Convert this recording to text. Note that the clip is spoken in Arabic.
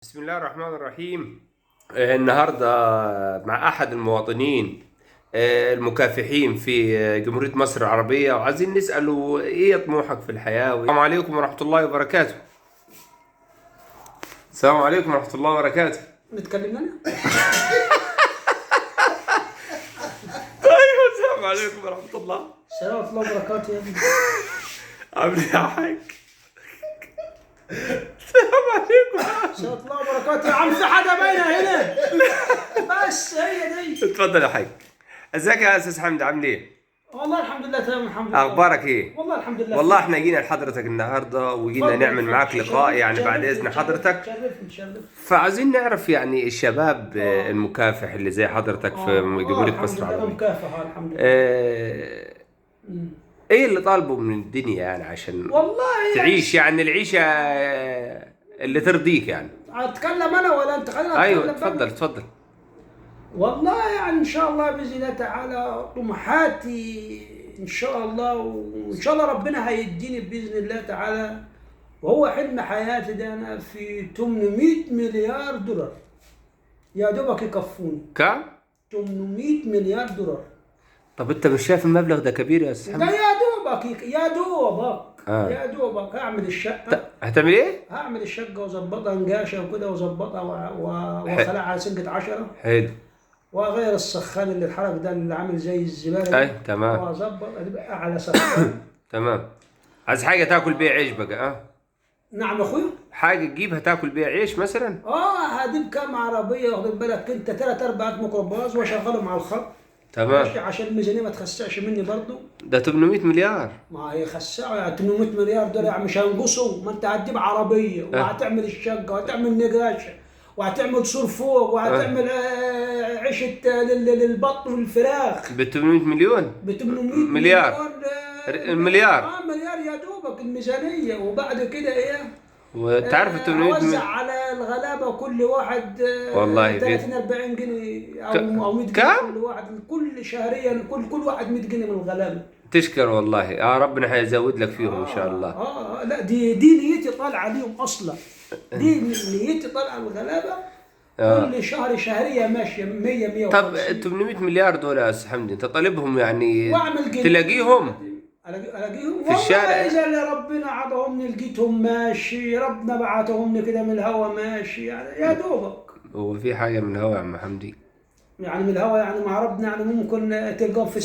بسم الله الرحمن الرحيم. النهارده مع أحد المواطنين المكافحين في جمهورية مصر العربية، وعايزين نسأله إيه طموحك في الحياة. السلام عليكم ورحمة الله وبركاته. السلام عليكم ورحمة الله وبركاته. نتكلم أنا؟ أيوة، السلام عليكم ورحمة الله. السلام ورحمة الله وبركاته يا ابني. عامل إيه يا حاج؟ السلام عليكم. السلام ورحمة الله وبركاته يا عم، في حاجة باينة هنا. بس هي دي. اتفضل يا حاج. ازيك يا أستاذ حمد، عامل إيه؟ والله الحمد لله تمام، الحمد لله. أخبارك إيه؟ والله الحمد لله. والله احنا جينا لحضرتك النهارده وجينا نعمل معاك لقاء يعني بعد اذن حضرتك. شرفني. فعايزين نعرف يعني الشباب المكافح اللي زي حضرتك في جمهورية مصر العربية. مكافحة الحمد لله. ايه اللي طالبه من الدنيا يعني عشان والله تعيش يعني العيشة اللي ترضيك يعني؟ اتكلم انا ولا انت؟ خلينا ايوه اتكلم. اتفضل. والله يعني ان شاء الله باذن الله تعالى طموحاتي ان شاء الله، وان شاء الله ربنا هيديني باذن الله تعالى. وهو حلم حياتي ده انا في 800 مليار دولار يا دوبك يكفوني. كم؟ 800 مليار دولار. طب انت مش شايف المبلغ ده كبير يا استاذ ده حمد؟ يا دوبك هعمل الشقه. هتعمل ايه؟ هعمل الشقه واظبطها نقاشه وكده واظبطها واخلعها على سنجة 10. حلو. واغير السخان اللي اتحرق ده اللي عامل زي الزباله. اي تمام. واظبط ابقى اعلى سخان. تمام. عايز حاجة تاكل بيها عيش بقى؟ نعم يا اخويا. حاجة تجيبها تاكل بيها عيش مثلا؟ هجيب كام عربيه واخد بالك انت، 3-4 ميكروباص واشغلهم على الخط. تمام. عشان الميزانيه ما تخسعش مني برضه. ده 800 مليار. ما هي خسعوا يعني 800 مليار دول يعني مش هينقصوا. ما انت هتجيب عربيه وهتعمل الشقه وهتعمل نقاشه وهتعمل سور فوق وهتعمل عيشه للبط والفراخ. ب 800 مليون؟ ب 800 مليار. مليار. مليار يا دوبك الميزانيه. وبعد كده ايه؟ وانت عارف ال 800 اوزع على الغلابه كل واحد والله 30-40 جنيه او 100 جنيه كم؟ كل واحد، كل شهريا كل واحد 100 جنيه من الغلابه. تشكر والله. ربنا هيزود لك فيهم ان شاء الله. لا دي نيتي طالعه عليهم اصلا. دي نيتي طالعه على الغلابه. كل شهر شهريه ماشيه 100 طب 800 مليار دول يا استاذ حمدي انت طالبهم يعني واعمل تلاقيهم الاقيهم في الشارع؟ اذا اللي ربنا عطاهم لقيتهم ماشي، ربنا بعتهم كده من الهوا ماشي يعني يا دوبك. هو في حاجة من الهوا يا عم حمدي؟ يعني من الهوا يعني مع ربنا يعني ممكن تلقاهم في